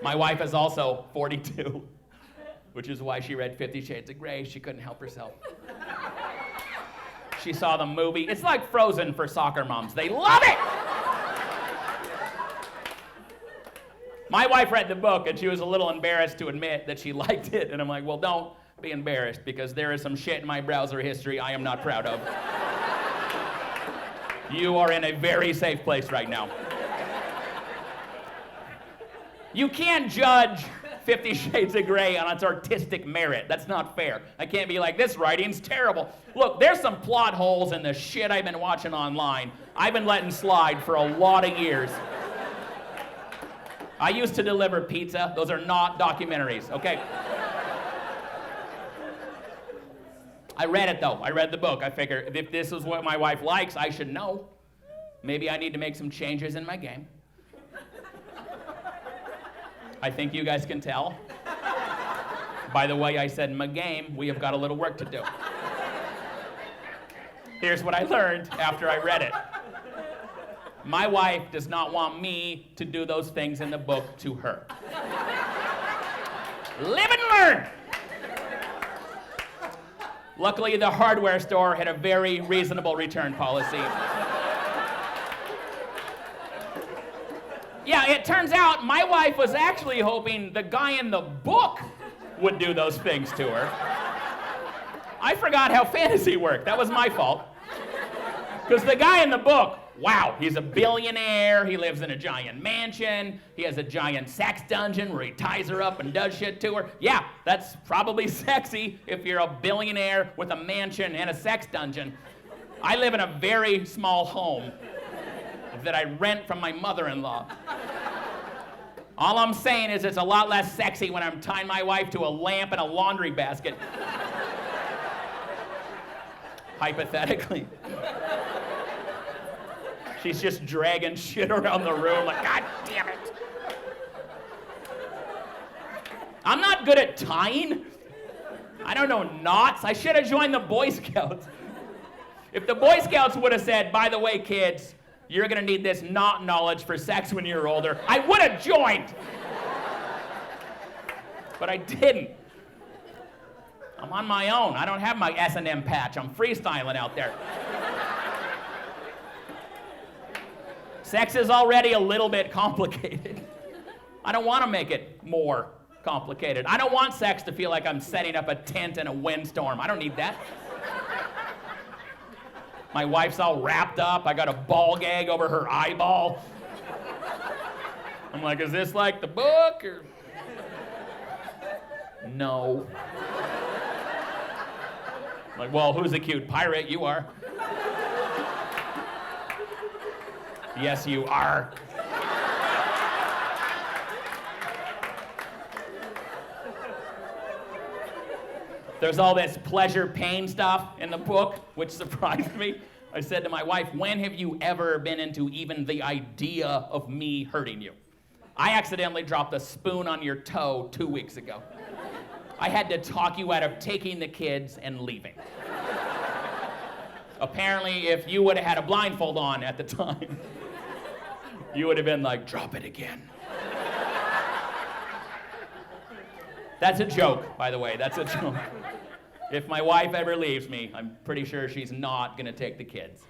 My wife is also 42, which is why she read 50 Shades of Grey. She couldn't help herself. She saw the movie. It's like Frozen for soccer moms. They love it! My wife read the book, and she was a little embarrassed to admit that she liked it. And I'm like, well, don't be embarrassed, because there is some shit in my browser history I am not proud of. You are in a very safe place right now. You can't judge 50 Shades of Grey on its artistic merit. That's not fair. I can't be like, this writing's terrible. Look, there's some plot holes in the shit I've been watching online. I've been letting slide for a lot of years. I used to deliver pizza. Those are not documentaries, okay? I read it, though. I read the book. I figure if this is what my wife likes, I should know. Maybe I need to make some changes in my game. I think you guys can tell. By the way I said my game, we have got a little work to do. Here's what I learned after I read it. My wife does not want me to do those things in the book to her. Live and learn! Luckily, the hardware store had a very reasonable return policy. Yeah, it turns out my wife was actually hoping the guy in the book would do those things to her. I forgot how fantasy worked. That was my fault. Because the guy in the book, wow, he's a billionaire, he lives in a giant mansion, he has a giant sex dungeon where he ties her up and does shit to her. Yeah, that's probably sexy if you're a billionaire with a mansion and a sex dungeon. I live in a very small home that I rent from my mother-in-law. All I'm saying is it's a lot less sexy when I'm tying my wife to a lamp and a laundry basket. Hypothetically. She's just dragging shit around the room like, God damn it. I'm not good at tying. I don't know knots. I should have joined the Boy Scouts. If the Boy Scouts would have said, by the way, kids, you're gonna need this knot knowledge for sex when you're older, I would have joined. But I didn't. I'm on my own. I don't have my S&M patch. I'm freestyling out there. Sex is already a little bit complicated. I don't want to make it more complicated. I don't want sex to feel like I'm setting up a tent in a windstorm. I don't need that. My wife's all wrapped up. I got a ball gag over her eyeball. I'm like, is this like the book or? No. I'm like, well, who's the cute pirate? You are. Yes, you are. There's all this pleasure-pain stuff in the book, which surprised me. I said to my wife, when have you ever been into even the idea of me hurting you? I accidentally dropped a spoon on your toe 2 weeks ago. I had to talk you out of taking the kids and leaving. Apparently, if you would have had a blindfold on at the time, you would have been like, drop it again. That's a joke, by the way. That's a joke. If my wife ever leaves me, I'm pretty sure she's not gonna take the kids.